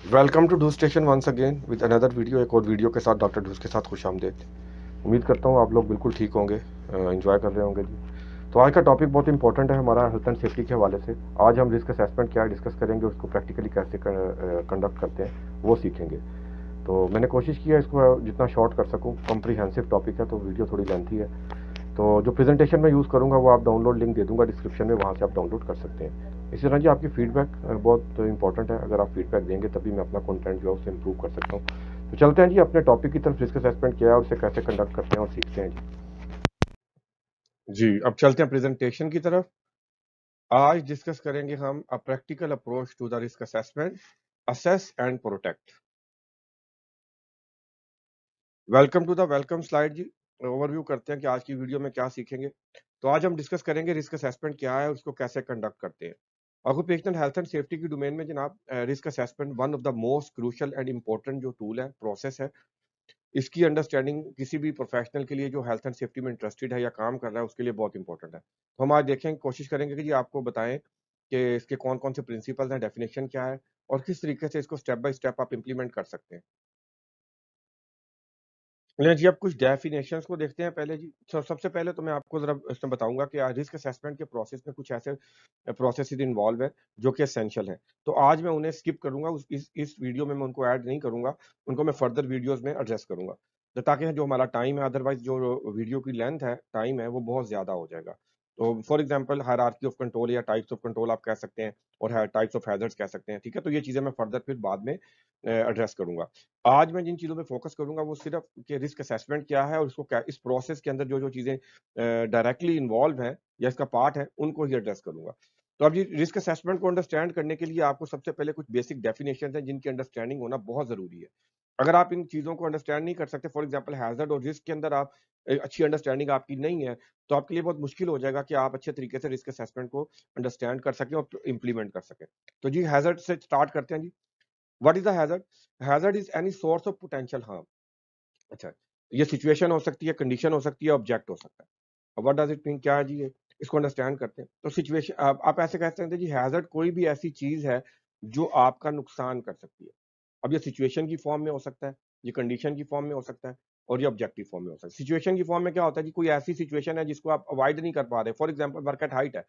Welcome to do station once again with another video. एक और video के साथ डॉक्टर ढूस के साथ खुश आमदेद। उम्मीद करता हूँ आप लोग बिल्कुल ठीक होंगे, एंजॉय कर रहे होंगे जी। तो आज का टॉपिक बहुत इंपॉर्टेंट है हमारा हेल्थ एंड सेफ्टी के हवाले से। आज हम रिस्क असेसमेंट क्या डिस्कस करेंगे, उसको प्रैक्टिकली कैसे कंडक्ट करते हैं वो सीखेंगे। तो मैंने कोशिश की है इसको जितना शॉर्ट कर सकूँ। कॉम्प्रिहेंसिव टॉपिक है तो वीडियो थोड़ी लेंथी है। तो जो प्रेजेंटेशन मैं यूज़ करूँगा वो आप डाउनलोड लिंक दे दूँगा डिस्क्रिप्शन में, वहाँ से आप डाउनलोड कर सकते हैं। इसी तरह जी आपकी फीडबैक बहुत इंपॉर्टेंट है। अगर आप फीडबैक देंगे तभी मैं अपना कंटेंट जो है उसे इम्प्रूव कर सकता हूँ। तो चलते हैं जी अपने टॉपिक की तरफ। रिस्क असेसमेंट क्या है और उसे कैसे कंडक्ट करते हैं और सीखते हैं जी। अब चलते हैं प्रेजेंटेशन की तरफ। आज डिस्कस करेंगे हम a practical approach to the risk assessment, assess and protect. Welcome to the welcome slide जी। ओवरव्यू करते हैं कि आज की वीडियो में क्या सीखेंगे। तो आज हम डिस्कस करेंगे रिस्क असेसमेंट क्या है और उसको कैसे कंडक्ट करते हैं। ऑक्यूपेशनल हेल्थ एंड सेफ्टी की डोमेन में जनाब risk assessment one of the most crucial and important जो टूल है, प्रोसेस है। इसकी अंडरस्टैंडिंग किसी भी प्रोफेशनल के लिए जो हेल्थ एंड सेफ्टी में इंटरेस्टेड है या काम कर रहा है उसके लिए बहुत इंपॉर्टेंट है। तो हम आज देखें, कोशिश करेंगे कि जी आपको बताएं कि इसके कौन कौन से प्रिंसिपल्स हैं, डेफिनेशन क्या है और किस तरीके से इसको स्टेप बाय स्टेप आप इंप्लीमेंट कर सकते हैं। चलिए जी, अब कुछ डेफिनेशंस को देखते हैं पहले जी। सबसे पहले तो मैं आपको ज़रा इसमें बताऊँगा कि रिस्क असेसमेंट के प्रोसेस में कुछ ऐसे प्रोसेसेस इन्वॉल्व हैं जो कि एसेंशियल हैं। तो आज मैं उन्हें स्किप करूँगा, उस इस वीडियो में मैं उनको ऐड नहीं करूँगा, उनको मैं फर्दर वीडियोज़ में एड्रेस करूँगा। तो ताकि जो हमारा टाइम है, अदरवाइज़ जो वीडियो की लेंथ है, टाइम है, वो बहुत ज़्यादा हो जाएगा। तो for example hierarchy of control या टाइप्स ऑफ कंट्रोल आप कह सकते हैं और टाइप्स ऑफ हैज़र्ड्स कह सकते हैं, ठीक है? तो ये चीज़ें मैं फर्दर फिर बाद में एड्रेस करूँगा। आज मैं जिन चीज़ों पे फ़ोकस करूँगा वो सिर्फ़ कि रिस्क असेसमेंट क्या है और इसको क्या इस प्रोसेस के अंदर जो-जो चीज़ें डायरेक्टली इन्वॉल्व हैं या इसका पार्ट है, उनको ही एड्रेस करूँगा। तो अब ये रिस्क असेसमेंट को अंडरस्टैंड करने के लिए आपको सबसे पहले कुछ बेसिक डेफिनिशंस हैं जिनकी अंडरस्टैंडिंग होना बहुत ज़रूरी है। अगर आप इन चीज़ों को अंडरस्टैंड नहीं कर सकते, फॉर एग्ज़ाम्पल हैज़र्ड और रिस्क के अंदर आप अच्छी अंडरस्टैंडिंग आपकी नहीं है, तो आपके लिए बहुत मुश्किल हो जाएगा कि आप अच्छे तरीके से रिस्क असेसमेंट को अंडरस्टैंड कर सकें और इम्प्लीमेंट कर सकें। तो जी हैज़र्ड से स्टार्ट करते हैं जी। What is the hazard? Hazard is any source of potential harm. अच्छा, ये सिचुएशन हो सकती है, कंडीशन हो सकती है, ऑब्जेक्ट हो सकता है। अब व्हाट डज़ इट मीन, क्या है जी ये? इसको अंडरस्टैंड करते हैं। तो सिचुएशन आप ऐसे कह सकते हैं जी, हैज़र्ड कोई भी ऐसी चीज़ है जो आपका नुकसान कर सकती है। अब ये सिचुएशन की फॉर्म में हो सकता है, ये कंडीशन की फॉर्म में हो सकता है और ये ऑब्जेक्टिव फॉर्म में हो सकता है। सिचुएशन की फॉर्म में क्या होता है जी, कोई ऐसी सिचुएशन है जिसको आप अवॉइड नहीं कर पा रहे। For example work at height है।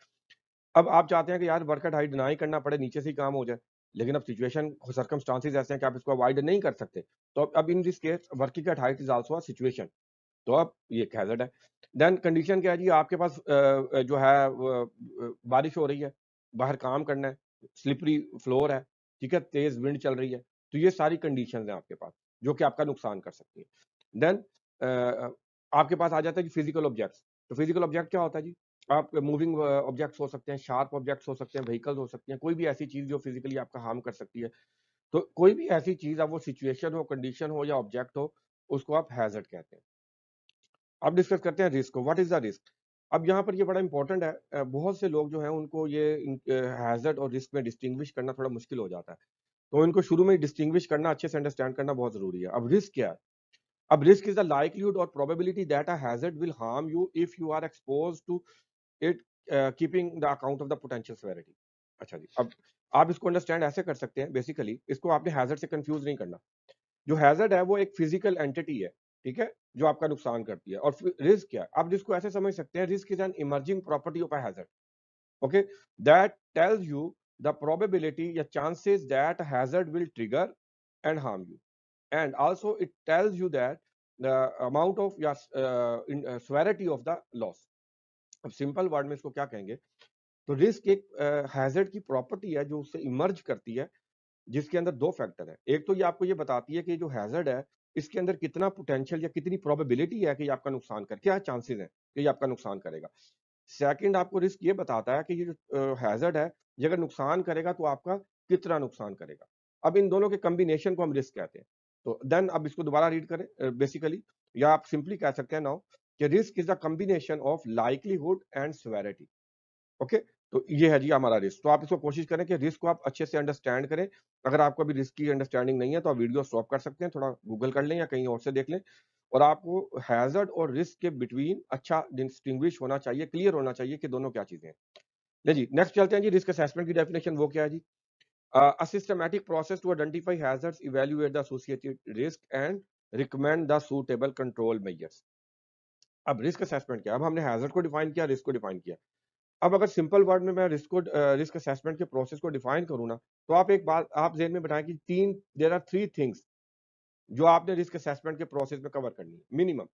अब आप चाहते हैं कि यार वर्क एट हाइट ना ही करना पड़े, नीचे से ही काम हो जाए। लेकिन अब सिचुएशन सर्कमस्टांसेस ऐसे हैं कि आप इसको अवॉइड नहीं कर सकते। तो अब in this case working at height is also a situation. तो अब ये एक हैज़र्ड है। देन कंडीशन क्या है जी, आपके पास जो है बारिश हो रही है, बाहर काम करना है, स्लिपरी फ्लोर है, ठीक है? तेज़ विंड चल रही है। तो ये सारी कंडीशंस हैं आपके पास, जो कि आपका नुकसान कर सकती हैं। देन आपके पास आ जाता है जी फिज़िकल ऑब्जेक्ट्स। तो फिज़िकल ऑब्जेक्ट क्या होता है जी? आप मूविंग ऑब्जेक्ट्स हो सकते हैं, शार्प ऑब्जेक्ट्स हो सकते हैं, व्हीकल्स हो सकती हैं, कोई भी ऐसी चीज़ जो फिज़िकली आपका हार्म कर सकती है। तो कोई भी ऐसी चीज़, अब वो सिचुएशन हो, कंडीशन हो या ऑब्जेक्ट हो, उसको आप हैज़र्ड कहते हैं। अब डिस्कस करते हैं रिस्क को। What is the risk? अब यहाँ पर ये बड़ा इंपॉर्टेंट है। बहुत से लोग जो हैं उनको ये हैज़र्ड और रिस्क में डिस्टिंग्विश करना थोड़ा मुश्किल हो जाता है। तो इनको शुरू में ही डिस्टिंग्विश करना, अच्छे से अंडरस्टैंड करना बहुत ज़रूरी है। अब रिस्क क्या है? अब रिस्क इज़ द लाइक्लीहुड और probability that a hazard will harm you if you are exposed to it, keeping the account of the potential severity. अच्छा जी, अब आप इसको अंडरस्टैंड ऐसे कर सकते हैं, बेसिकली इसको आपने हैज़र्ड से कन्फ्यूज़ नहीं करना। जो हैज़र्ड है वो एक फिजिकल एंटिटी है, ठीक है? जो आपका नुकसान करती है। और रिस्क क्या है? आप रिस्क को ऐसे समझ सकते हैं, risk is an emerging property of a hazard, okay? That tells you the probability या chances that hazard will trigger and harm you. And also it tells you that the amount of या severity of the loss. अब simple word में इसको क्या कहेंगे? तो risk एक hazard की प्रॉपर्टी है जो उससे इमर्ज करती है, जिसके अंदर 2 फैक्टर हैं। एक तो ये आपको ये बताती है कि जो हैज़र्ड है, इसके अंदर कितना पोटेंशियल या कितनी प्रोबेबिलिटी है कि ये आपका नुकसान करे, क्या चांसेज़ हैं कि ये आपका नुकसान करेगा। सेकंड आपको रिस्क ये बताता है कि ये जो हैज़र्ड है, ये अगर नुकसान करेगा तो आपका कितना नुकसान करेगा। अब इन दोनों के कॉम्बिनेशन को हम रिस्क कहते हैं। तो देन अब इसको दोबारा रीड करें बेसिकली, या आप सिंपली कह सकते हैं नाउ कि risk is the combination of likelihood and severity. Okay, तो ये है जी हमारा रिस्क। तो आप इसको कोशिश करें कि रिस्क को आप अच्छे से अंडरस्टैंड करें। अगर आपको अभी रिस्क की अंडरस्टैंडिंग नहीं है तो आप वीडियो स्टॉप कर सकते हैं, थोड़ा गूगल कर लें या कहीं और से देख लें। और आपको हैज़र्ड और रिस्क के बिटवीन अच्छा डिस्टिंग्विश होना चाहिए, क्लियर होना चाहिए कि दोनों क्या चीज़ें हैं। ले जी, नेक्स्ट चलते हैं जी, रिस्क असेसमेंट की डेफिनिशन वो क्या है जी? A systematic process to identify hazards, evaluate the associated risk and recommend the suitable control measures. अब रिस्क असेसमेंट क्या, अब हमने हैजर्ड को डिफाइन किया, रिस्क को डिफाइन किया। अब अगर सिंपल वर्ड में मैं रिस्क असेसमेंट के प्रोसेस को डिफाइन करूँ ना, तो आप एक बात आप ज़हन में बिठाएं कि देयर आर 3 थिंग्स जो आपने रिस्क असेसमेंट के प्रोसेस में कवर करनी है मिनिमम।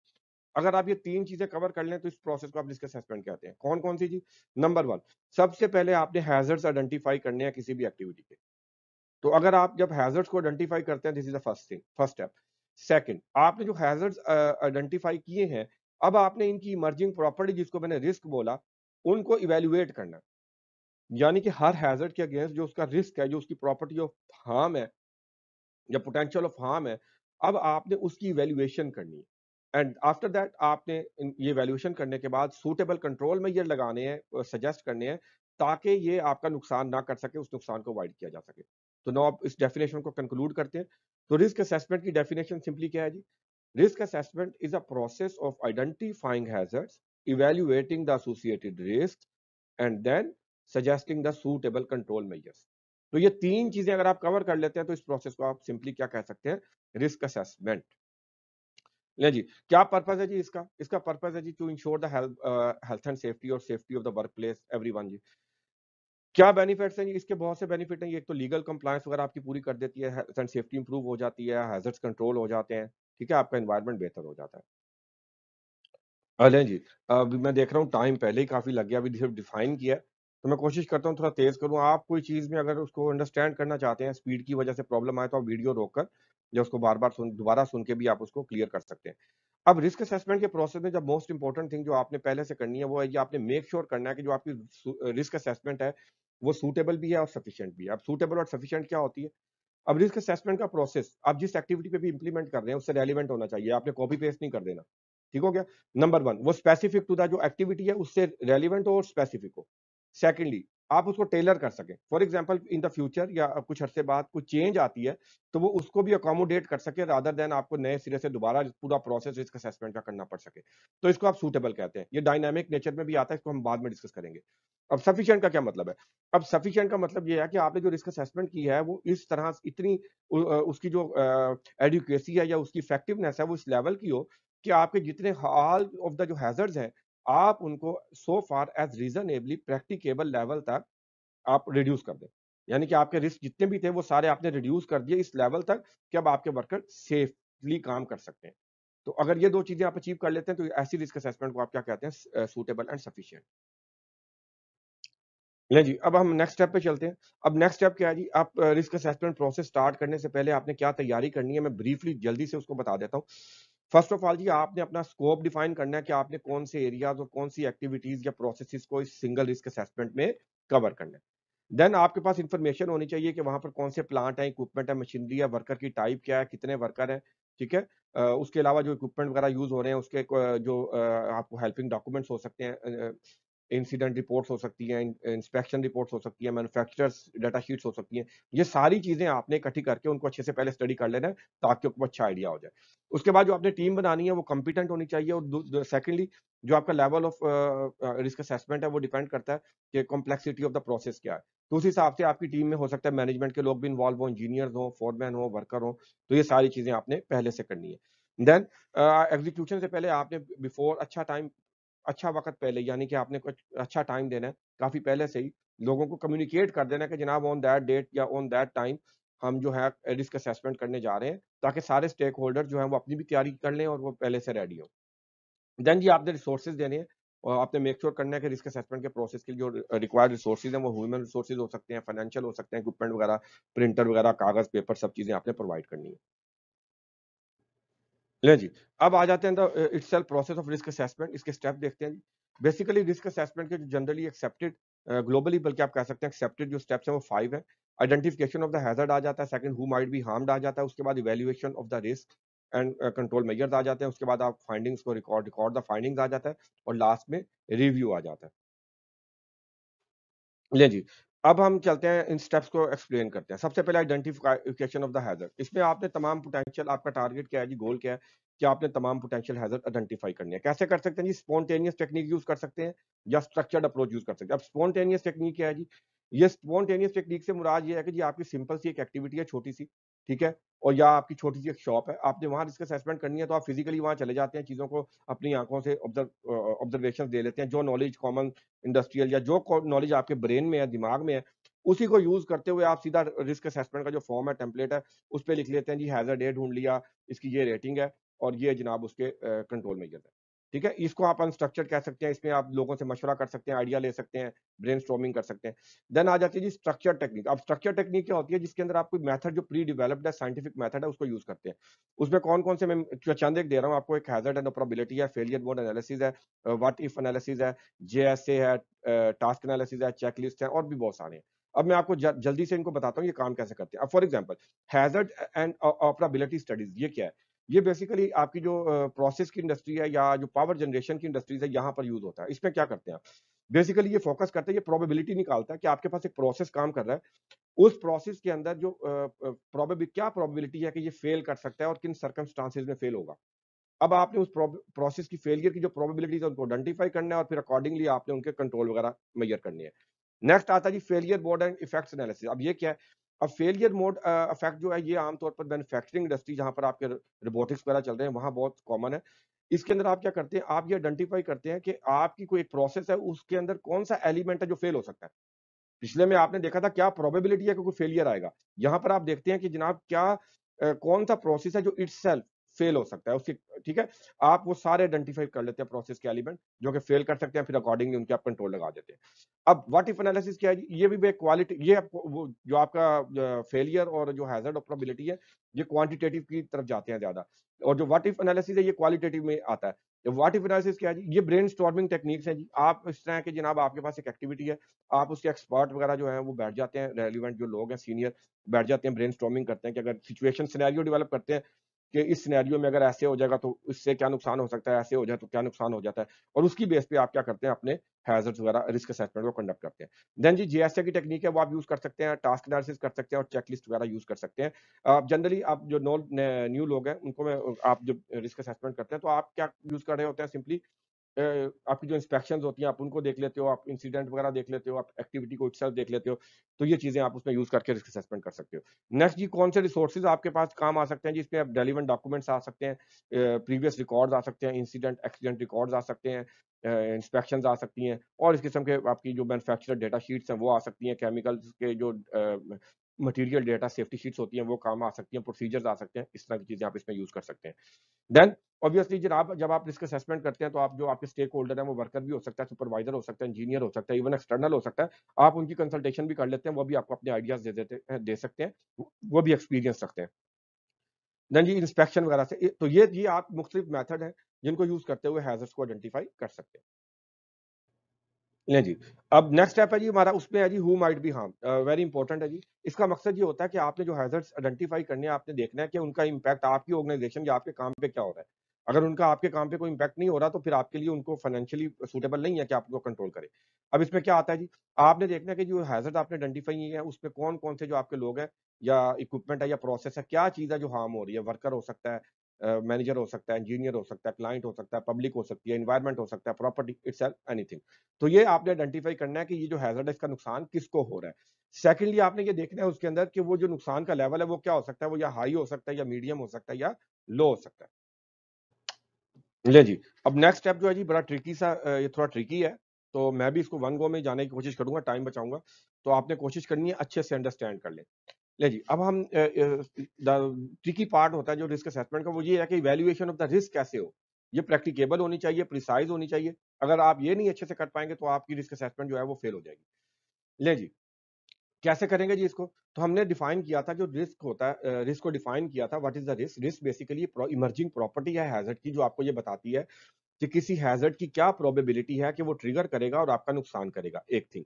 अगर आप ये 3 चीजें कवर कर लें तो इस प्रोसेस को आप रिस्क असेसमेंट कहते हैं। कौन-कौन सी जी? नंबर 1, सबसे पहले आपने हैजर्ड्स आइडेंटिफाई करने हैं किसी भी एक्टिविटी के। तो अगर आप जब हैजर्ड्स को आइडेंटिफाई करते हैं, this is the first step. Second, आपने जो हैजर्ड्स आइडेंटिफाई किए हैं, अब आपने इनकी इमर्जिंग प्रॉपर्टी जिसको मैंने रिस्क बोला, उनको इवैल्यूएट करना है। यानी कि हर हैजर्ड के अगेंस्ट जो उसका रिस्क है, जो उसकी प्रॉपर्टी ऑफ हार्म है या पोटेंशियल ऑफ हार्म है, अब आपने उसकी इवैल्यूएशन करनी है। एंड आफ्टर दैट आपने ये इवैल्यूएशन करने के बाद सूटेबल कंट्रोल मेजर लगाने हैं, सजेस्ट करने हैं, ताकि ये आपका नुकसान ना कर सके, उस नुकसान को अवॉइड किया जा सके। तो नो आप इस डेफिनेशन को कंक्लूड करते हैं। तो रिस्क असेसमेंट की डेफिनेशन सिंपली क्या है जी? Risk assessment is a process of identifying hazards, evaluating the associated risk and then suggesting the suitable control measures. तो ये 3 चीजें अगर आप कवर कर लेते हैं तो इस प्रोसेस को आप सिंपली क्या कह सकते हैं? Risk assessment. ले जी, क्या पर्पस है जी इसका? इसका पर्पस है जी to ensure the health and safety और safety of the workplace everyone जी। क्या बेनिफिट्स हैं जी? इसके बहुत से बेनिफिट हैं। ये एक तो लीगल कंप्लायंस वगैरह आपकी पूरी कर देती है, हेल्थ एंड सेफ्टी इंप्रूव हो जाती है, हैजर्ड्स कंट्रोल हो जाते हैं, ठीक है? आपका एनवायरनमेंट बेहतर हो जाता है। अलें जी, अभी मैं देख रहा हूँ टाइम पहले ही काफ़ी लग गया, अभी सिर्फ डिफाइन किया है, तो मैं कोशिश करता हूँ थोड़ा तेज़ करूँ। आप कोई चीज़ में अगर उसको अंडरस्टैंड करना चाहते हैं, स्पीड की वजह से प्रॉब्लम आए, तो आप वीडियो रोककर या उसको बार-बार दोबारा सुन के भी आप उसको क्लियर कर सकते हैं। अब रिस्क असेसमेंट के प्रोसेस में जब मोस्ट इंपोर्टेंट थिंग जो आपने पहले से करनी है, वो है ये आपने मेक श्योर करना है कि जो आपकी रिस्क असेसमेंट है, वो सूटेबल भी है और सफिशिएंट भी है। अब सूटेबल और सफिशिएंट क्या होती है? अब रिस्क असेसमेंट का प्रोसेस आप जिस एक्टिविटी पे भी इंप्लीमेंट कर रहे हैं उससे रेलिवेंट होना चाहिए। आपने कॉपी पेस्ट नहीं कर देना। ठीक हो गया? नंबर 1 वो स्पेसिफिक टू द जो एक्टिविटी है उससे रेलिवेंट हो और स्पेसिफिक हो। सेकंडली आप उसको टेलर कर सकें। For example in the future या कुछ अरसे बाद कुछ चेंज आती है, तो वो उसको भी अकोमोडेट कर सके रादर देन आपको नए सिरे से दोबारा पूरा प्रोसेस रिस्क असेसमेंट का करना पड़ सके। तो इसको आप सूटेबल कहते हैं। ये डायनामिक नेचर में भी आता है, इसको हम बाद में डिस्कस करेंगे। अब सफिशिएंट का क्या मतलब है? अब सफिशिएंट का मतलब ये है कि आपने जो रिस्क असेसमेंट की है वो इस तरह इतनी उसकी जो एडुकेसी है या उसकी इफेक्टिवनेस है वो इस लेवल की हो कि आपके जितने ऑल ऑफ द जो हैजर्ड्स हैं, आप उनको so far as reasonably practicable level तक आप रिड्यूस कर दें। यानी कि आपके रिस्क जितने भी थे वो सारे आपने रिड्यूस कर दिए इस लेवल तक कि अब आपके वर्कर सेफली काम कर सकते हैं। तो अगर ये 2 चीजें आप अचीव कर लेते हैं तो ऐसी रिस्क असेसमेंट को आप क्या कहते हैं? Suitable and sufficient. ले जी, अब हम नेक्स्ट स्टेप पे चलते हैं। अब नेक्स्ट स्टेप क्या है जी? आप रिस्क असेसमेंट प्रोसेस स्टार्ट करने से पहले आपने क्या तैयारी करनी है, मैं ब्रीफली जल्दी से उसको बता देता हूँ। फर्स्ट ऑफ ऑल जी, आपने अपना स्कोप डिफाइन करना है कि आपने कौन से एरियाज और कौन सी एक्टिविटीज या प्रोसेसेस को इस सिंगल रिस्क असेसमेंट में कवर करना है। देन आपके पास इंफॉर्मेशन होनी चाहिए कि वहां पर कौन से प्लांट है, इक्विपमेंट है, मशीनरी है, वर्कर की टाइप क्या है, कितने वर्कर हैं, ठीक है? उसके अलावा जो इक्विपमेंट वगैरह यूज हो रहे हैं उसके जो आपको हेल्पिंग डॉक्यूमेंट्स हो सकते हैं, इंसिडेंट रिपोर्ट्स हो सकती हैं, इंस्पेक्शन रिपोर्ट्स हो सकती हैं, मैन्युफैक्चरर्स डेटा शीट्स हो सकती हैं। ये सारी चीज़ें आपने इकट्ठी करके उनको अच्छे से पहले स्टडी कर लेना है, ताकि आपको अच्छा आइडिया हो जाए। उसके बाद जो आपने टीम बनानी है वो कॉम्पिटेंट होनी चाहिए और सेकंडली जो आपका लेवल ऑफ रिस्क असेसमेंट है वो डिपेंड करता है कि कॉम्प्लेक्सिटी ऑफ द प्रोसेस क्या है। तो उस हिसाब से आपकी टीम में हो सकता है मैनेजमेंट के लोग भी इन्वॉल्व हों, इंजीनियर्स हों, फोरमैन हों, वर्कर हों, तो ये सारी चीज़ें आपने पहले से करनी है। देन एग्जीक्यूशन से पहले आपने बिफोर अच्छा वक़्त पहले यानी कि आपने कुछ अच्छा टाइम देना है, काफ़ी पहले से ही लोगों को कम्युनिकेट कर देना है कि जनाब ऑन दैट डेट या ऑन दैट टाइम हम जो है रिस्क असेसमेंट करने जा रहे हैं, ताकि सारे स्टेक होल्डर जो हैं वो अपनी भी तैयारी कर लें और वो पहले से रेडी हों। देन जी आपने रिसोर्सेज़ देने हैं और आपने मेक श्योर करना है कि रिस्क असेसमेंट के प्रोसेस के लिए जो रिक्वायर्ड रिसोर्सेज़ हैं वो ह्यूमन रिसोर्सेज़ हो सकते हैं, फाइनेंशियल हो सकते हैं, इक्विपमेंट वगैरह, प्रिंटर वगैरह, कागज़, पेपर सब चीज़ें आपने प्रोवाइड करनी है। ले जी, अब आ जाते हैं the itself process of risk assessment, इसके स्टेप देखते हैं जी। बेसिकली रिस्क असेसमेंट के जो जनरली एक्सेप्टेड ग्लोबली बल्कि आप कह सकते हैं एक्सेप्टेड जो स्टेप्स हैं वो 5 हैं। आइडेंटिफिकेशन ऑफ द हैज़र्ड आ जाता है, second who might be harmed आ जाता है, उसके बाद evaluation of the risk and control measures आ जाते हैं, उसके बाद आप फाइंडिंग्स को रिकॉर्ड द फाइंडिंग्स आ जाता है और लास्ट में रिव्यू आ जाता है। ले जी, अब हम चलते हैं इन स्टेप्स को एक्सप्लेन करते हैं। सबसे पहले आइडेंटिफिकेशन ऑफ द हैज़र्ड। इसमें आपने तमाम पोटेंशियल आपका टारगेट क्या है जी, गोल क्या है कि आपने तमाम पोटेंशियल हैज़र्ड आइडेंटिफाई करने हैं। कैसे कर सकते हैं जी? स्पॉन्टेनियस टेक्निक यूज़ कर सकते हैं या स्ट्रक्चर्ड अप्रोच यूज़ कर सकते हैं। अब स्पॉन्टेनियस टेक्निक क्या है जी? ये स्पॉन्टेनियस टेक्निक से मुराद ये है कि जी आपकी सिंपल सी एक एक्टिविटी है छोटी सी, ठीक है? और या आपकी छोटी सी एक शॉप है, आपने वहाँ रिस्क असेसमेंट करनी है तो आप फिजिकली वहाँ चले जाते हैं, चीज़ों को अपनी आँखों से ऑब्जर्वेशंस ले लेते हैं, जो नॉलेज कॉमन इंडस्ट्रियल या जो नॉलेज आपके ब्रेन में है, दिमाग में है, उसी को यूज़ करते हुए आप सीधा रिस्क असेसमेंट का जो फॉर्म है, टेम्पलेट है, उस पे लिख लेते हैं जी हैज़र्ड ए ढूँढ लिया, इसकी ये रेटिंग है और ये जनाब उसके कंट्रोल मेजर्स हैं। ठीक है? इसको आप अनस्ट्रक्चर्ड कह सकते हैं, इसमें आप लोगों से मशवरा कर सकते हैं, आइडिया ले सकते हैं, ब्रेनस्टॉर्मिंग कर सकते हैं। देन आ जाती है जी स्ट्रक्चर टेक्निक। अब स्ट्रक्चर टेक्निक क्या होती है जिसके अंदर आप कोई मेथड जो प्री डेवलप्ड है, साइंटिफिक मेथड है उसको यूज़ करते हैं। उसमें कौन-कौन से मैं चंद एक दे रहा हूँ आपको, एक हैज़र्ड एंड प्रोबेबिलिटी है, फेलियर मोड एनालिसिस है, व्हाट इफ एनालिसिस है, जेएसए है, टास्क एनालिसिस है, चेकलिस्ट है और भी बहुत सारे हैं। अब मैं आपको जल्दी से इनको बताता हूँ ये काम कैसे करते हैं। अब for example hazard and operability studies ये क्या है? ये बेसिकली आपकी जो प्रोसेस की इंडस्ट्री है या जो पावर जनरेशन की इंडस्ट्रीज है यहाँ पर यूज़ होता है। इसमें क्या करते हैं आप? बेसिकली ये फोकस करता है, ये प्रोबेबिलिटी निकालता है कि आपके पास एक प्रोसेस काम कर रहा है। उस प्रोसेस के अंदर जो क्या प्रोबेबिलिटी है कि ये फेल कर सकता है और किन सर्कमस्टांसेस में फेल होगा। अब आपने उस प्रोसेस की फेलियर की जो प्रोबेबिलिटीज है उनको आइडेंटिफाई करना है और फिर अकॉर्डिंगली आपने उनके कंट्रोल वगैरह मेजर करनी है। नेक्स्ट आता है जी failure mode and effects analysis. अब ये क्या है? अब फेलियर मोड इफेक्ट जो है ये आमतौर पर मैन्युफैक्चरिंग इंडस्ट्री जहां पर आपके रोबोटिक्स वगैरह चल रहे हैं वहां बहुत कॉमन है। इसके अंदर आप क्या करते हैं? आप ये आइडेंटिफाई करते हैं कि आपकी कोई एक प्रोसेस है उसके अंदर कौन सा एलिमेंट है जो फेल हो सकता है। पिछले में आपने देखा था क्या प्रोबेबिलिटी है कि कोई फेलियर आएगा। यहाँ पर आप देखते हैं कि जनाब क्या कौन-सा प्रोसेस है जो इटसेल्फ फेल हो सकता है उसकी, ठीक है? आप वो सारे आइडेंटिफाई कर लेते हैं प्रोसेस के एलिमेंट जो कि फेल कर सकते हैं, फिर अकॉर्डिंगली उनके आप कंट्रोल लगा देते हैं। अब व्हाट इफ एनालिसिस क्या है जी? ये भी एक क्वालिटी, ये आपको वो जो आपका फेलियर और जो हैज़र्ड ऑफ प्रोबेबिलिटी है, ये क्वांटिटेटिव की तरफ जाते हैं ज़्यादा और जो व्हाट इफ एनालिसिस है ये क्वालिटेटिव में आता है। व्हाट इफ एनालिसिस क्या है जी? ये ब्रेनस्टॉर्मिंग टेक्निक्स हैं जी। आप इस तरह के जनाब आपके पास एक एक्टिविटी है, आप उसके एक्सपर्ट वगैरह जो हैं वो बैठ जाते हैं, रेलेवेंट जो लोग हैं सीनियर बैठ जाते हैं, ब्रेनस्टॉर्मिंग करते हैं कि अगर सिचुएशन सिनेरियो डेवलप करते हैं कि इस सिनेरियो में अगर ऐसे हो जाएगा तो इससे क्या नुकसान हो सकता है, ऐसे हो जाए तो क्या नुकसान हो जाता है और उसकी बेस पे आप क्या करते हैं अपने हैज़र्ड्स वगैरह रिस्क असेसमेंट को कंडक्ट करते हैं। देन जी जेएसए की टेक्निक है वो आप यूज़ कर सकते हैं, टास्क एनालिसिस कर सकते हैं और चेकलिस्ट वगैरह यूज़ कर सकते हैं। जनरली आप जो न्यू लोग हैं उनको मैं आप जब रिस्क असेसमेंट करते हैं तो आप क्या यूज़ कर रहे होते हैं सिंपली आपकी जो इंस्पेक्शंस होती हैं आप उनको देख लेते हो, आप इंसिडेंट वगैरह देख लेते हो, आप एक्टिविटी को इटसेल्फ देख लेते हो, तो ये चीज़ें आप उसमें यूज़ करके रिस्क असेसमेंट कर सकते हो। नेक्स्ट जी कौन से रिसोर्सेज़ आपके पास काम आ सकते हैं जी, इसमें आप रेलेवेंट डॉक्यूमेंट्स आ सकते हैं, प्रीवियस रिकॉर्ड्स आ सकते हैं, इंसिडेंट एक्सीडेंट रिकॉर्ड्स आ सकते हैं, इंस्पेक्शंस आ सकती हैं और इस किस्म के आपकी जो मैन्युफैक्चरर डेटा शीट्स हैं वो आ सकती हैं, केमिकल्स के जो मटीरियल डेटा सेफ्टी शीट्स होती हैं वो काम आ सकती हैं, प्रोसीजर्स आ सकते हैं, इस तरह की चीज़ें आप इसमें यूज़ कर सकते हैं। देन ऑब्वियसली जब आप रिस्क असेसमेंट करते हैं तो आप जो आपके स्टेक होल्डर हैं वो वर्कर भी हो सकता है, सुपरवाइजर हो सकता है, इंजीनियर हो सकता है, इवन एक्सटर्नल हो सकता है। आप उनकी कंसल्टेशन भी कर लेते हैं, वो भी आपको अपने आइडियाज़ दे सकते हैं। वो भी एक्सपीरियंस रखते हैं। देन जी इंस्पेक्शन वगैरह से तो ये आप मुख्तलिफ मेथड हैं जिनको यूज़ करते हुए हैज़र्ड्स को आइडेंटिफाई कर सकते हैं। ले जी, अब नेक्स्ट स्टेप है जी हमारा, उसमें है जी who might be harm, very important है जी। इसका मकसद ये होता है कि आपने जो हैज़र्ड्स आइडेंटिफाई करने हैं, आपने देखना है कि उनका इम्पैक्ट आपकी ऑर्गनाइज़ेशन या आपके काम पे क्या हो रहा है। अगर उनका आपके काम पे कोई इम्पैक्ट नहीं हो रहा, तो फिर आपके लिए उनको फाइनेंशियली सूटेबल नहीं है कि आप उनको कंट्रोल करें। अब इसमें क्या आता है जी, आपने देखना है कि जो हैज़र्ड आपने आइडेंटिफाई किए हैं, उसमें कौन-कौन से जो आपके लोग हैं या इक्विपमेंट है या प्रोसेस है, क्या चीज़ है जो हार्म हो रही है? वर्कर हो सकता है, मैनेजर हो सकता है, इंजीनियर हो सकता है, क्लाइंट हो सकता है, पब्लिक हो सकती है, एनवायरनमेंट हो सकता है, प्रॉपर्टी इटसेल्फ, एनीथिंग। तो ये आपने आइडेंटिफाई करना है कि ये जो हैज़र्ड है इसका नुकसान किसको हो रहा है। सेकंडली आपने ये देखना है उसके अंदर कि वो जो नुकसान का लेवल है वो क्या हो सकता है, वो या हाई हो सकता है या मीडियम हो सकता है या लो हो सकता है। ले जी, अब नेक्स्ट स्टेप जो है जी बड़ा ट्रिकी सा, ये थोड़ा ट्रिकी है, तो मैं भी इसको वन गो में जाने की कोशिश करूँगा, टाइम बचाऊँगा। तो आपने कोशिश करनी है अच्छे से अंडरस्टैंड कर लें। ले जी, अब हम द ट्रिकी पार्ट होता है जो रिस्क असेसमेंट का, वो ये है कि इवैल्यूएशन ऑफ द रिस्क कैसे हो? ये प्रैक्टिकेबल होनी चाहिए, प्रिसाइज़ होनी चाहिए। अगर आप ये नहीं अच्छे से कर पाएँगे तो आपकी रिस्क असेसमेंट जो है वो फेल हो जाएगी। ले जी, कैसे करेंगे जी इसको? तो हमने डिफाइन किया था जो रिस्क होता है, रिस्क को डिफाइन किया था, what is the risk? Risk basically emerging property है हैज़र्ड की, जो आपको ये बताती है कि किसी हैज़र्ड की क्या प्रोबेबिलिटी है कि वो ट्रिगर करेगा और आपका नुकसान करेगा, एक थिंग।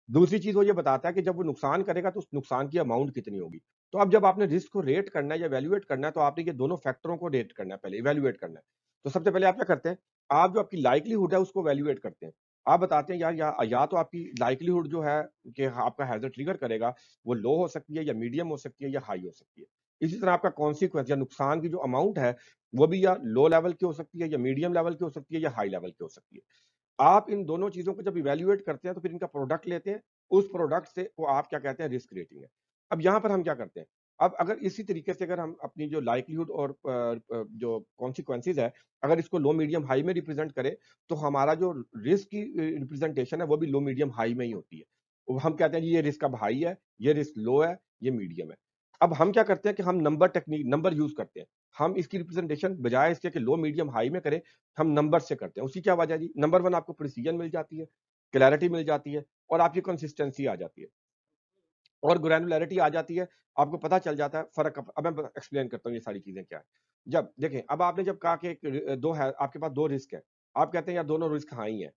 दूसरी चीज़ वो ये बताता है कि जब वो नुकसान करेगा तो उस नुकसान की अमाउंट कितनी होगी। तो अब जब आपने रिस्क को रेट करना है या इवैल्यूएट करना है, तो आपने ये दोनों फैक्टरों को रेट करना है पहले, इवैल्यूएट करना है। तो सबसे पहले आप क्या करते हैं? आप जो आपकी लाइक्लीहुड है उसको इवैल्यूएट करते हैं। आप बताते हैं यार या तो आपकी लाइक्लीहुड जो है कि आपका हैज़र्ड ट्रिगर करेगा, वो लो हो सकती है या मीडियम हो सकती है या हाई हो सकती है। इसी तरह आपका कॉन्सिक्वेंस या नुकसान की जो अमाउंट है, वो भी या लो लेवल की हो सकती है या मीडियम लेवल की हो सकती है या हाई लेवल की हो सकती है। आप इन दोनों चीज़ों को जब इवैल्यूएट करते हैं तो फिर इनका प्रोडक्ट लेते हैं उस प्रोडक्ट से को आप क्या कहते हैं, रिस्क रेटिंग है। अब यहाँ पर हम क्या करते हैं, अब अगर इसी तरीके से अगर हम अपनी जो लाइक्लीहुड और जो कॉन्सिक्वेंसेज है, अगर इसको लो मीडियम हाई में रिप्रेजेंट करें, तो हमारा जो रिस्क की रिप्रेजेंटेशन है वो भी लो मीडियम हाई में ही होती है। वो हम कहते हैं जी ये रिस्क अब हाई है, ये रिस्क लो है, ये मीडियम है। अब हम क्या करते हैं कि हम नंबर टेक्निक नंबर यूज करते हैं। हम इसकी रिप्रेजेंटेशन बजाय इसके कि लो मीडियम हाई में करें, हम नंबर से करते हैं। उसकी क्या वजह है जी, नंबर वन आपको प्रिसीजन मिल जाती है, क्लैरिटी मिल जाती है और आपकी कंसिस्टेंसी आ जाती है और ग्रैनुलैरिटी आ जाती है। आपको पता चल जाता है फर्क। अब मैं एक्सप्लेन करता हूँ ये सारी चीजें क्या है। जब देखें, अब आपने जब कहा कि दो है आपके पास, दो रिस्क है, आप कहते हैं यार दोनों रिस्क हाई है,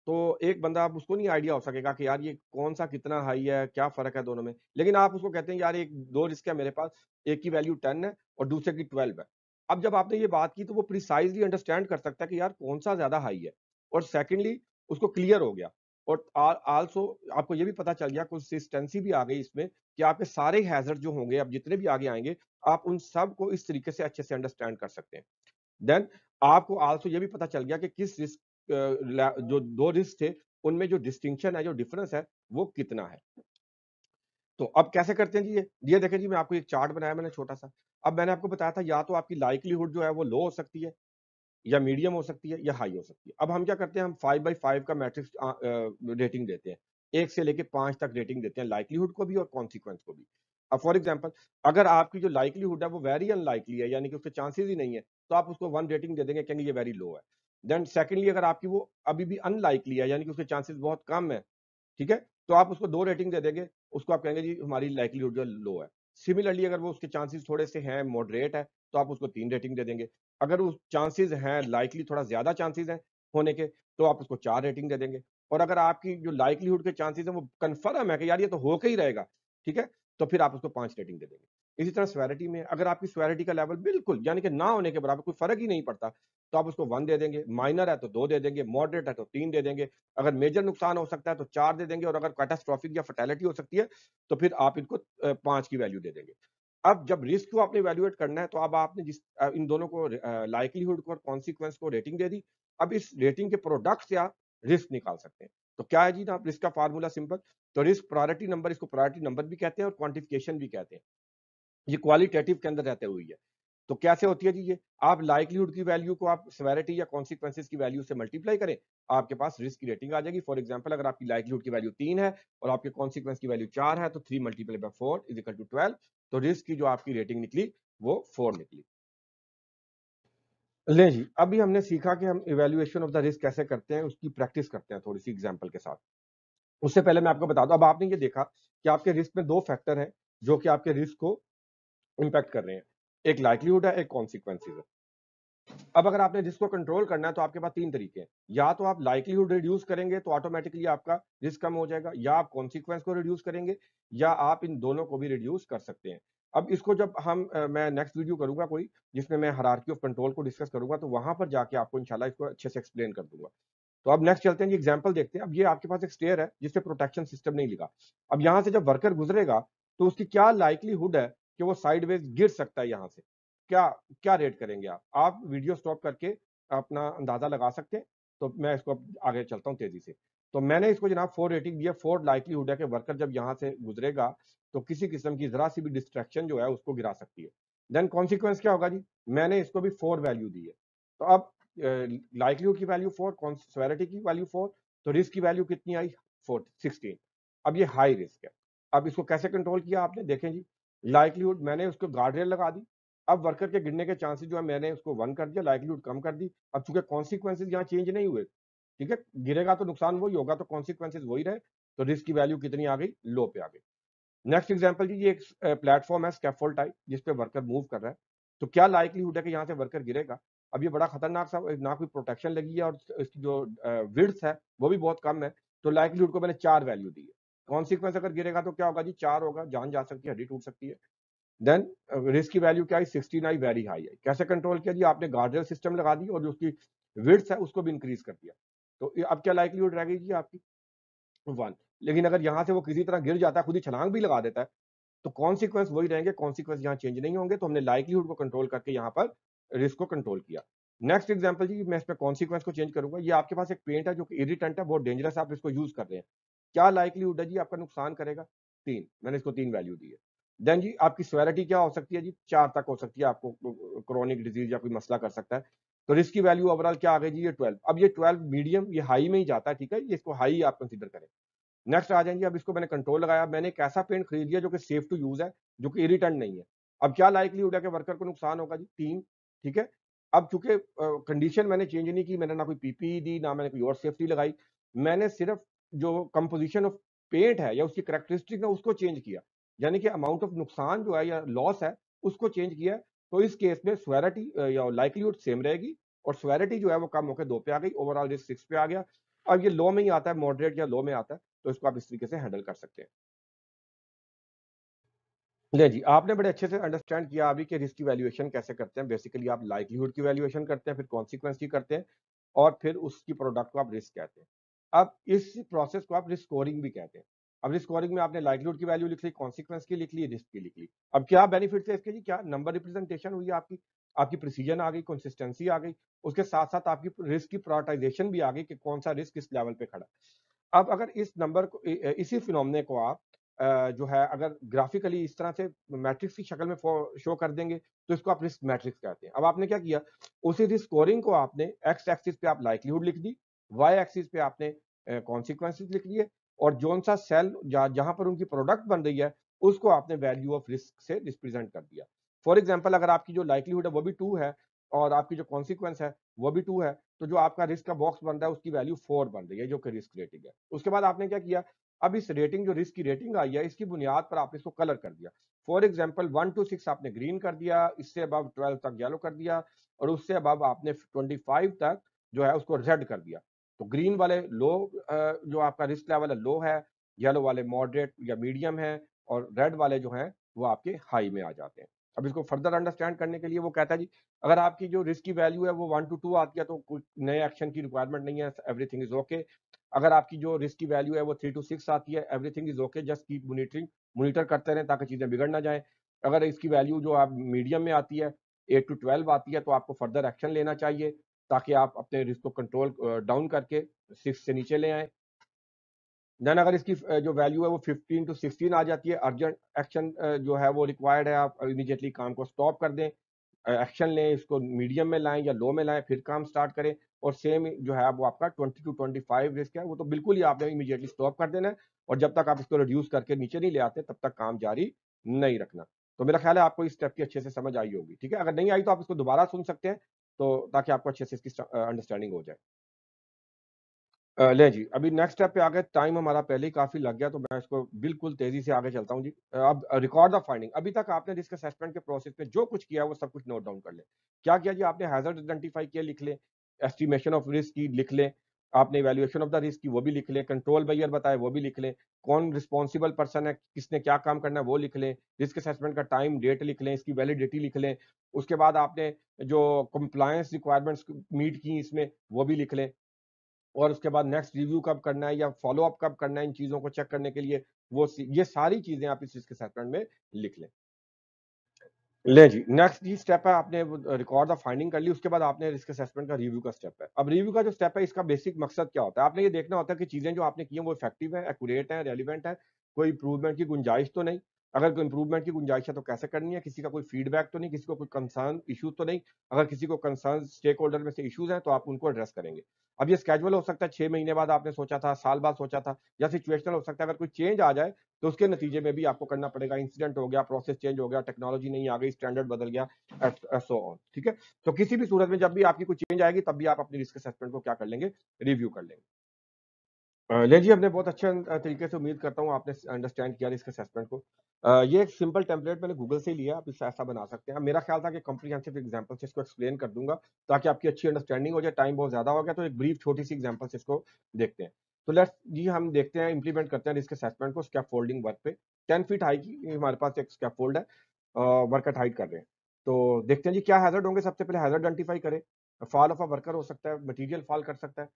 तो एक बंदा, आप उसको नहीं आइडिया हो सकेगा कि यार ये कौन सा कितना हाई है, क्या फर्क है दोनों में। लेकिन आप उसको कहते हैं यार एक दो रिस्क है मेरे पास, एक की वैल्यू 10 है और दूसरे की 12 है। अब जब आपने ये बात की तो वो प्रिसाइजली अंडरस्टैंड कर सकता है कि यार कौन सा ज्यादा हाई है। और सेकेंडली उसको क्लियर हो गया। और आल्सो आपको ये भी पता चल गया, कंसिस्टेंसी भी आ गई इसमें कि आपके सारे हैजर्ड जो होंगे, अब जितने भी आगे आएंगे, आप उन सब को इस तरीके से अच्छे से अंडरस्टैंड कर सकते हैं। देन आपको आल्सो ये भी पता चल गया कि किस रिस्क जो दो रिस्क थे, उनमें जो डिस्टिंक्शन है, जो डिफरेंस है, वो कितना है। तो अब कैसे करते हैं जी ये देखें जी, मैं आपको एक चार्ट बनाया मैंने छोटा सा। अब मैंने आपको बताया था या तो आपकी लाइक्लीहुड जो है वो लो हो सकती है, या मीडियम हो सकती है, या हाई हो सकती है। अब हम क्या करते हैं, हम 5/5 का मैट्रिक्स रेटिंग देते हैं। 1 से लेके 5 तक रेटिंग देते हैं, लाइक्लीहुड को भी और कॉन्सिक्वेंस को भी। अब फॉर एग्जांपल, अगर आपकी जो लाइक्लीहुड है वो वेरी अनलाइकली है, यानी कि उसके चांसेस ही नहीं है, तो आप उसको 1 रेटिंग दे देंगे, कहेंगे ये वेरी लो है। देन सेकंडली, अगर आपकी वो अभी भी अनलाइकली है, यानी कि उसके चांसेस बहुत कम है, ठीक है, तो आप उसको 2 रेटिंग दे देंगे, उसको आप कहेंगे जी हमारी लाइक्लीहुड जो लो है। सिमिलरली, अगर वो उसके चांसेस थोड़े से हैं, मॉडरेट है, तो आप उसको 3 रेटिंग दे देंगे। अगर उस चांसेस हैं, लाइकली थोड़ा ज्यादा चांसेस हैं होने के, तो आप उसको 4 रेटिंग दे देंगे। और अगर आपकी जो लाइक्लीहुड के चांसेस है वो कंफर्म है कि यार ये तो होके ही रहेगा, ठीक है, तो फिर आप उसको 5 रेटिंग दे देंगे। इसी तरह स्वेरिटी में, अगर आपकी स्वेरिटी का लेवल बिल्कुल यानी कि ना होने के बराबर, कोई फर्क ही नहीं पड़ता, तो आप उसको 1 दे देंगे। माइनर है तो 2 दे देंगे, मॉडरेट है तो 3 दे देंगे, अगर मेजर नुकसान हो सकता है तो 4 दे देंगे, और अगर कैटास्ट्रोफिक या फैटेलिटी हो सकती है तो फिर आप इनको 5 की वैल्यू दे देंगे। अब जब रिस्क को आपने इवैल्यूएट करना है, तो अब आपने इन दोनों को लाइक्लीहुड को और कॉन्सिक्वेंस को रेटिंग दे दी। अब इस रेटिंग के प्रोडक्ट से आप रिस्क निकाल सकते हैं। तो क्या है जी ना, रिस्क का फार्मूला सिंपल। तो रिस्क प्रायोरिटी नंबर, इसको प्रायोरिटी नंबर भी कहते हैं और क्वांटिफिकेशन भी कहते हैं। ये क्वालिटेटिव के अंदर रहते हुए है। तो कैसे होती है जी ये, आप लाइक्लीहुड की वैल्यू को आप सेवेरिटी या कॉन्सिक्वेंसेस की वैल्यू से मल्टीप्लाई करें, आपके पास रिस्क की रेटिंग आ जाएगी। फॉर एग्जांपल, अगर आपकी लाइक्लीहुड की वैल्यू 3 है और आपके कॉन्सिक्वेंस की वैल्यू 4 है, तो 3 multiply by 4 is equal to 12। तो रिस्क की जो आपकी रेटिंग निकली वो 4 निकली। ले जी, अभी हमने सीखा कि हम इवैल्यूएशन ऑफ द रिस्क कैसे करते हैं, उसकी प्रैक्टिस करते हैं थोड़ी सी एग्जांपल के साथ। उससे पहले मैं आपको बता दूं, अब आपने ये देखा कि आपके रिस्क में 2 फैक्टर हैं जो कि आपके रिस्क को इंपैक्ट कर रहे हैं। एक लाइक्लीहुड है, एक कॉन्सिक्वेंसेस है। अब अगर आपने रिस्क को कंट्रोल करना है, तो आपके पास 3 तरीके हैं। या तो आप लाइक्लीहुड रिड्यूस करेंगे तो ऑटोमेटिकली आपका रिस्क कम हो जाएगा, या आप कॉन्सिक्वेंस को रिड्यूस करेंगे, या आप इन दोनों को भी रिड्यूस कर सकते हैं। अब इसको जब मैं नेक्स्ट वीडियो करूंगा कोई, जिसमें मैं हायरार्की ऑफ कंट्रोल को डिस्कस करूंगा, तो वहां पर जाके आपको इंशाल्लाह इसको अच्छे से एक्सप्लेन कर दूंगा। तो अब नेक्स्ट चलते हैं, ये एग्जांपल देखते हैं। अब ये आपके पास एक स्टेयर है जिसपे प्रोटेक्शन सिस्टम नहीं लिखा। अब यहां से जब वर्कर गुजरेगा, तो उसकी क्या लाइक्लीहुड है कि वो साइडवेज गिर सकता है यहां से। क्या क्या रेट करेंगे आप वीडियो स्टॉप करके अपना अंदाजा लगा सकते हैं। तो मैं इसको अब आगे चलता हूं तेजी से। तो मैंने इसको जनाब 4 रेटिंग दी है। 4 लाइक्लीहुड है कि वर्कर जब यहां से गुजरेगा, तो किसी किस्म की जरा सी भी डिस्ट्रैक्शन जो है उसको गिरा सकती है। देन कॉन्सिक्वेंस क्या होगा जी, मैंने इसको भी 4 वैल्यू दी है। तो अब लाइक्लीहुड की वैल्यू 4, सेवेरिटी की वैल्यू 4, तो रिस्क की वैल्यू कितनी आई, 4 16। अब ये हाई रिस्क है। अब इसको कैसे कंट्रोल किया आपने, देखें जी, लाइक्लीहुड मैंने उसको गार्ड रेल लगा दी। अब वर्कर के गिरने के चांसेस जो है मैंने उसको 1 कर दिया, लाइक्लीहुड कम कर दी। अब चूंकि कॉन्सिक्वेंसेज यहाँ चेंज नहीं हुए, ठीक है, गिरेगा तो नुकसान वही होगा, तो कॉन्सिक्वेंसेज वही रहे, तो रिस्क की वैल्यू कितनी आ गई, लो पे आ गई। नेक्स्ट एग्जांपल जी, ये एक प्लेटफॉर्म है स्कैफोल्ड टाइप, जिस पे वर्कर मूव कर रहा है। तो क्या लाइक्लीहुड है कि यहाँ से वर्कर गिरेगा। अब ये बड़ा खतरनाक सा, ना कोई प्रोटेक्शन लगी है और इसकी जो विड्थ है वो भी बहुत कम है। तो लाइक्लीहुड को मैंने 4 वैल्यू दी है। कॉन्सिक्वेंस अगर गिरेगा तो क्या होगा जी, 4 होगा, जान जा सकती है, हड्डी टूट सकती है। देन रिस्क की वैल्यू क्या आई, 16 आई, वेरी हाई आई। कैसे कंट्रोल किया जी, आपने गार्डरेल सिस्टम लगा दी और जो उसकी विड्थ है उसको भी इंक्रीज कर दिया। तो अब क्या लाइक्लीहुड रह गई जी आपकी, 1। लेकिन अगर यहाँ से वो किसी तरह गिर जाता है, खुद ही छलांग भी लगा देता है, तो कॉन्सिक्वेंस वही रहेंगे, कॉन्सिक्वेंस यहाँ चेंज नहीं होंगे। तो हमने लाइक्लीहुड को कंट्रोल करके यहाँ पर रिस्क को कंट्रोल किया। नेक्स्ट एग्जांपल जी, मैं इसमें कॉन्सिक्वेंस को चेंज करूंगा। ये आपके पास एक पेंट है जो कि इरिटेंट है, बहुत डेंजरस है, आप इसको यूज कर रहे हैं। क्या लाइक्लीहुड है जी आपका नुकसान करेगा? 3, मैंने इसको 3 वैल्यू दी है। देन जी आपकी सेवेरिटी क्या हो सकती है जी? 4 तक हो सकती है, आपको क्रोनिक डिजीज या कोई मसला कर सकता है। तो रिस्क की वैल्यू ओवरऑल क्या आ गई जी? ये 12। अब ये 12 मीडियम, ये हाई में ही जाता है, ठीक है? ये इसको हाई आप कंसीडर करें। नेक्स्ट आ जाएंगे, अब इसको मैंने कंट्रोल लगाया, मैंने एक ऐसा पेंट खरीद लिया जो कि सेफ टू यूज है, जो कि इरिटेंट नहीं है। अब क्या लाइक्लीहुड है कि वर्कर को नुकसान होगा जी? 3, ठीक है? अब चूंकि कंडीशन मैंने चेंज नहीं की, मैंने ना कोई पीपीई दी, ना मैंने कोई और सेफ्टी लगाई, मैंने सिर्फ जो कंपोजिशन ऑफ पेंट है या उसकी करेक्टरिस्टिक है उसको चेंज किया, यानी कि अमाउंट ऑफ नुकसान जो है या लॉस है उसको चेंज किया। तो इस केस में स्वेरिटी या लाइक्लीहुड सेम रहेगी, और स्वेरिटी जो है वो कम होकर 2 पे आ गई, ओवरऑल रिस्क 6 पे आ गया। अब ये लो में ही आता है, मॉडरेट या लो में आता है, तो इसको आप इस तरीके से हैंडल कर सकते हैं। ले जी, आपने बड़े अच्छे से अंडरस्टैंड किया अभी कि रिस्क की वैल्यूएशन कैसे करते हैं। बेसिकली आप लाइक्लीहुड की वैल्यूएशन करते हैं, फिर कॉन्सिक्वेंस की करते हैं, और फिर उसकी प्रोडक्ट को आप रिस्क कहते हैं। अब इस प्रोसेस को आप रिस्क स्कोरिंग भी कहते हैं। अब रिस्क स्कोरिंग में आपने लाइक्लीहुड की वैल्यू लिख ली, कॉन्सिक्वेंस की लिख ली, रिस्क की लिख ली। अब क्या बेनिफिट है इसके जी? क्या नंबर रिप्रेजेंटेशन हुई आपकी, आपकी प्रिसीजन आ गई, कंसिस्टेंसी आ गई, उसके साथ साथ आपकी रिस्क की प्रायोरिटाइजेशन भी आ गई कि कौन सा रिस्क किस लेवल पे खड़ा है। अब अगर इस नंबर को इसी फिनोमेना को आप जो है अगर ग्राफिकली इस तरह से मैट्रिक्स की शक्ल में शो कर देंगे, तो इसको आप रिस्क मैट्रिक्स कहते हैं। अब आपने क्या किया, उसी रिस्क स्कोरिंग को आपने एक्स एक्सिस पे आप लाइक्लीहुड लिख दी, वाई एक्सिस पे आपने कॉन्सिक्वेंसेस लिख लिए, और जोन सा सेल जहां पर उनकी प्रोडक्ट बन रही है उसको आपने वैल्यू ऑफ रिस्क से रिप्रेजेंट कर दिया। फॉर एग्जाम्पल, अगर आपकी जो लाइक्लीहुड है वो भी 2 है, और आपकी जो कॉन्सिक्वेंस है वो भी 2 है, तो जो आपका रिस्क का बॉक्स बन रहा है उसकी वैल्यू 4 बन रही है, जो कि रिस्क रेटिंग है। उसके बाद आपने क्या किया, अब इस रेटिंग, जो रिस्क की रेटिंग आई है, इसकी बुनियाद पर आपने इसको कलर कर दिया। फॉर एग्जाम्पल 1 to 6 आपने ग्रीन कर दिया, इससे अब 12 तक येलो कर दिया, और उससे अब आपने 25 तक जो है उसको रेड कर दिया। तो ग्रीन वाले लो, जो आपका रिस्क लेवल है लो है, येलो वाले मॉडरेट या मीडियम है, और रेड वाले जो हैं वो आपके हाई में आ जाते हैं। अब इसको फर्दर अंडरस्टैंड करने के लिए वो कहता है जी, अगर आपकी जो रिस्क की वैल्यू है वो 1 to 2 आती है तो कुछ नए एक्शन की रिक्वायरमेंट नहीं है, एवरीथिंग इज ओके। अगर आपकी जो रिस्क की वैल्यू है वो 3 to 6 आती है, everything is okay, just keep monitor करते रहें ताकि चीजें बिगड़ ना जाए। अगर इसकी वैल्यू जो आप मीडियम में आती है, 8 to 12 आती है, तो आपको फर्दर एक्शन लेना चाहिए ताकि आप अपने रिस्क को कंट्रोल डाउन करके 6 से नीचे ले आए। देन अगर इसकी जो वैल्यू है वो 15 to 16 आ जाती है, अर्जेंट एक्शन जो है वो रिक्वायर्ड है, आप इमीडिएटली काम को स्टॉप कर दें, एक्शन लें, इसको मीडियम में लाएं या लो में लाएं, फिर काम स्टार्ट करें। और सेम जो है वो आपका 20 to 25 रिस्क है, वो तो बिल्कुल ही आपने इमीडिएटली स्टॉप कर देना है, और जब तक आप इसको रिड्यूस करके नीचे नहीं ले आते तब तक काम जारी नहीं रखना। तो मेरा ख्याल है आपको इस स्टेप की अच्छे से समझ आई होगी, ठीक है? अगर नहीं आई तो आप इसको दोबारा सुन सकते हैं, तो ताकि आपको अच्छे से इसकी अंडरस्टैंडिंग हो जाए। लें जी, अभी नेक्स्ट स्टेप पे आ गए, टाइम हमारा पहले ही काफ़ी लग गया, तो मैं इसको बिल्कुल तेज़ी से आगे चलता हूँ जी। अब रिकॉर्ड द फाइंडिंग, अभी तक आपने रिस्क असेसमेंट के प्रोसेस में जो कुछ किया, वो सब कुछ नोट डाउन कर लें। क्या किया जी? आपने हैज़र्ड आइडेंटिफाई किया, लिख लें, एस्टिमेशन ऑफ रिस्क की लिख लें, आपने इवैल्यूएशन ऑफ द रिस्क की वो भी लिख लें, कंट्रोल मेजर बताए वो भी लिख लें, कौन रिस्पॉन्सिबल पर्सन है, किसने क्या काम करना है वो लिख लें, रिस्क असेसमेंट का टाइम, डेट लिख लें, इसकी वैलिडिटी लिख लें। उसके बाद आपने जो कंप्लायंस रिक्वायरमेंट्स मीट की इसमें, वो भी लिख लें। और उसके बाद नेक्स्ट रिव्यू कब करना है या फॉलो अप कब करना है, इन चीज़ों को चेक करने के लिए, ये सारी चीज़ें आप इस रिस्क असेसमेंट में लिख लें। ले जी, नेक्स्ट जी स्टेप है, आपने वो रिकॉर्ड द फाइंडिंग कर ली, उसके बाद आपने रिस्क असेसमेंट का रिव्यू का स्टेप है। अब रिव्यू का जो स्टेप है, इसका बेसिक मकसद क्या होता है? आपने ये देखना होता है कि चीज़ें जो आपने की हैं वो इफेक्टिव है, एक्यूरेट है, रेलेवेंट है, कोई इंप्रूवमेंट की गुंजाइश तो नहीं। अगर कोई इंप्रूवमेंट की गुंजाइश है तो कैसे करनी है, किसी का कोई फीडबैक तो नहीं, किसी को कोई कंसर्न इश्यू तो नहीं। अगर किसी को कंसर्न स्टेक होल्डर में से इश्यूज हैं तो आप उनको एड्रेस करेंगे। अब ये स्केजुअल हो सकता है, 6 महीने बाद आपने सोचा था, साल बाद सोचा था, या सिचुएशनल हो सकता है। अगर कोई चेंज आ जाए तो उसके नतीजे में भी आपको करना पड़ेगा, इंसिडेंट हो गया, प्रोसेस चेंज हो गया, टेक्नोलॉजी नहीं आ गई, स्टैंडर्ड बदल गया, सो ऑन, ठीक है? तो किसी भी सूरत में जब भी आपकी कोई चेंज आएगी तब भी आप अपनी रिस्क असेसमेंट को क्या कर लेंगे, रिव्यू कर लेंगे। ले जी, हमने बहुत अच्छे तरीके से, उम्मीद करता हूँ आपने अंडरस्टैंड किया रिस्क असेसमेंट को। ये एक सिंपल टेम्पलेट मैंने गूगल से ही लिया, आप इसे ऐसा बना सकते हैं। मेरा ख्याल था कि कॉम्प्रिहेंसिव एग्जांपल से इसको एक्सप्लेन कर दूंगा ताकि आपकी अच्छी अंडरस्टैंडिंग हो जाए। टाइम बहुत ज्यादा हो गया, तो एक ब्रीफ छोटी सी एग्जांपल से इसको देखते हैं। तो लेट्स जी, हम देखते हैं, इंप्लीमेंट करते हैं रिस्क असेसमेंट को स्कैफोल्डिंग वर्क पे। 10 फीट हाई की हमारे पास एक स्कैफोल्ड है, वर्क एट हाइट कर रहे हैं। तो देखते हैं जी क्या हैजर्ड होंगे। सबसे पहले हैजर्ड आइडेंटिफाई करें। फॉल ऑफ अ वर्कर हो सकता है, मटेरियल फॉल कर सकता है,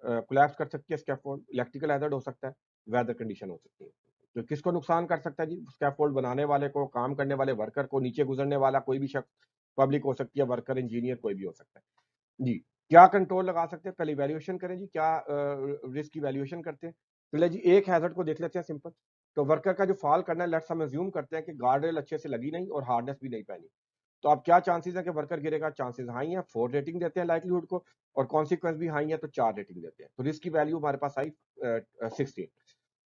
कोलैप्स कर सकती है स्कैफोल्ड, इलेक्ट्रिकल हैजर्ड हो सकता है, वेदर कंडीशन हो सकती है। तो किसको नुकसान कर सकता है जी? स्कैफोल्ड बनाने वाले को, काम करने वाले वर्कर को, नीचे गुजरने वाला कोई भी शख्स, पब्लिक हो सकती है, वर्कर, इंजीनियर, कोई भी हो सकता है। जी, क्या कंट्रोल लगा सकते हैं? पहले इवैल्यूएशन करें जी, क्या रिस्क की वैल्यूएशन करते हैं। चलिए जी, एक हैजर्ड को देख लेते हैं सिंपल। तो वर्कर का जो फॉल करना है, लेट्स हम अज्यूम करते हैं कि गार्ड रेल अच्छे से लगी नहीं और हार्डनेस भी नहीं पहनी। तो अब क्या चांसेस है कि वर्कर गिरेगा? चांसेस हाई हैं, 4 रेटिंग देते हैं लाइक्लीहुड को, और कॉन्सिक्वेंस भी हाई है तो 4 रेटिंग देते हैं। तो रिस्क की वैल्यू हमारे पास आई 16।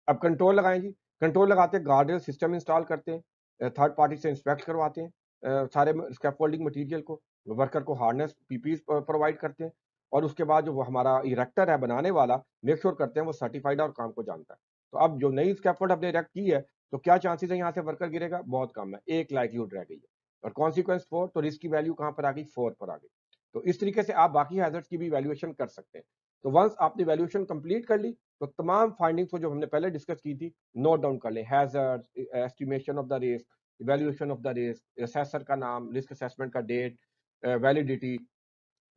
अब कंट्रोल लगाएं जी। कंट्रोल लगाते हैं, गार्ड सिस्टम इंस्टॉल करते हैं, थर्ड पार्टी से इंस्पेक्ट करवाते हैं सारे स्कैफोल्डिंग मटेरियल को, वर्कर को हार्नेस पीपी प्रोवाइड करते हैं, और उसके बाद जो वो हमारा इरेक्टर है बनाने वाला, मेक श्योर करते हैं वो सर्टिफाइड और काम को जानता है। तो अब जो नई स्कैफोल्ड हमने इरेक्ट की है, तो क्या चांसेस है यहाँ से वर्कर गिरेगा? बहुत कम है, एक लाइक्लीहुड रह गई है। और कॉन्सिक्वेंस 4, तो रिस्क की वैल्यू कहाँ पर आ गई? 4 पर आ गई। तो इस तरीके से आप बाकी हैजर्ड्स की भी वैल्यूएशन कर सकते हैं। तो वंस आपने वैल्यूएशन कंप्लीट कर ली, तो तमाम फाइंडिंग्स को जो हमने पहले डिस्कस की थी, नोट डाउन कर लें। Hazards, estimation of the risk, evaluation of the risk, assessor का नाम, रिस्क असेसमेंट का डेट, वैलिडिटी,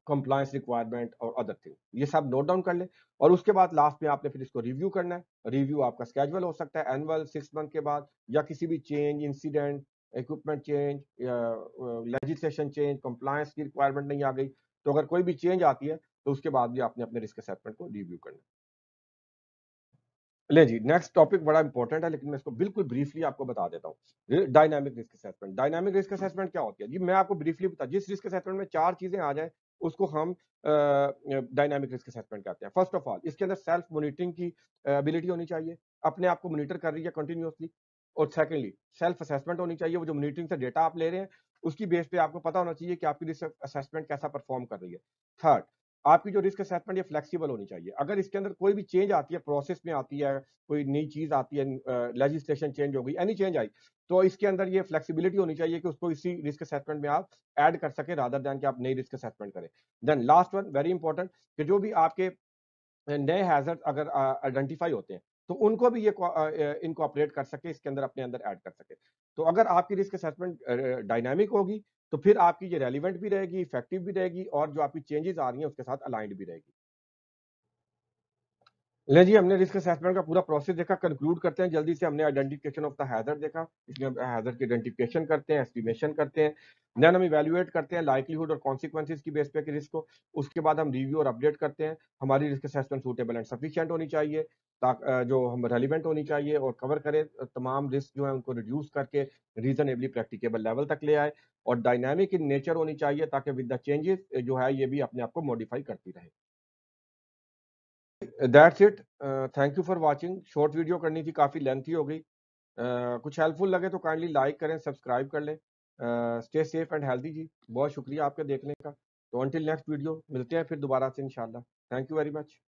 कंप्लायंस रिक्वायरमेंट और अदर थिंग, ये सब नोट डाउन कर लें। और उसके बाद लास्ट में आपने फिर इसको रिव्यू करना है। रिव्यू आपका स्केजुअल हो सकता है एनुअल, 6 मंथ के बाद, या किसी भी चेंज, इंसिडेंट, इक्विपमेंट चेंज, या लेजिस्लेशन चेंज, कंप्लायंस की रिक्वायरमेंट नहीं आ गई, तो अगर कोई भी चेंज आती है तो उसके बाद भी आपने अपने रिस्क असेसमेंट को रिव्यू करना है। ले जी, नेक्स्ट टॉपिक बड़ा इंपॉर्टेंट है, लेकिन मैं इसको बिल्कुल ब्रीफली आपको बता देता हूँ। Dynamic risk assessment. Dynamic risk assessment क्या होती है जी? मैं आपको ब्रीफली बता, जिस रिस्क असेसमेंट में 4 चीजें आ जाए उसको हम डायनामिक रिस्क असेसमेंट कहते हैं। फर्स्ट ऑफ ऑल, इसके अंदर सेल्फ मॉनिटरिंग की एबिलिटी होनी चाहिए, अपने आप को मॉनिटर कर रही है कंटिन्यूअसली। और सेकेंडली, सेल्फ असेसमेंट होनी चाहिए, वो जो मॉनिटरिंग से डेटा आप ले रहे हैं उसकी बेस पे आपको पता होना चाहिए कि आपकी रिस्क असेसमेंट कैसा परफॉर्म कर रही है। थर्ड, आपकी जो रिस्क असेसमेंट ये फ्लेक्सिबल होनी चाहिए। अगर इसके अंदर कोई भी चेंज आती है, प्रोसेस में आती है, कोई नई चीज आती है, लेजिस्लेशन चेंज हो गई, एनी चेंज आई, तो इसके अंदर ये फ्लेक्सिबिलिटी होनी चाहिए कि उसको इसी रिस्क असेसमेंट में आप ऐड कर सके, रादर देन कि आप नई रिस्क असेसमेंट करें। Then last one very important, कि जो भी आपके नए हैजर्ड अगर आइडेंटिफाई होते हैं, तो उनको भी ये इनकॉर्पोरेट कर सके, इसके अंदर अपने अंदर ऐड कर सके। तो अगर आपकी रिस्क असेसमेंट डायनामिक होगी, तो फिर आपकी ये रेलिवेंट भी रहेगी, इफेक्टिव भी रहेगी, और जो आपकी चेंजेस आ रही हैं उसके साथ अलाइंड भी रहेगी। ले जी, हमने रिस्क असेसमेंट का पूरा प्रोसेस देखा, कंक्लूड करते हैं जल्दी से। हमने आइडेंटिफिकेशन ऑफ द हैजर्ड देखा, इसमें हम हैजर्ड की आइडेंटिफिकेशन करते हैं, एस्टिमेशन करते हैं, देन हम इवैल्यूएट करते हैं लाइक्लीहुड और कॉन्सिक्वेंसेस की बेस पे कि रिस्क को। उसके बाद हम रिव्यू और अपडेट करते हैं। हमारी risk assessment suitable and sufficient होनी चाहिए, जो हम रेलिवेंट होनी चाहिए और कवर करे तमाम रिस्क जो है उनको रिड्यूस करके रीजनेबली प्रैक्टिकेबल लेवल तक ले आए, और डायनामिक इन नेचर होनी चाहिए ताकि विद द चेंजेस जो है ये भी अपने आप को मॉडिफाई करती रहे। That's it. Thank you for watching. Short video करनी थी, काफ़ी लेंथी हो गई। कुछ हेल्पफुल लगे तो काइंडली लाइक करें, सब्सक्राइब कर लें। स्टे सेफ एंड हेल्दी जी। बहुत शुक्रिया आपके देखने का। तो अंटिल नेक्स्ट वीडियो मिलते हैं फिर दोबारा से इंशाल्लाह। Thank you very much.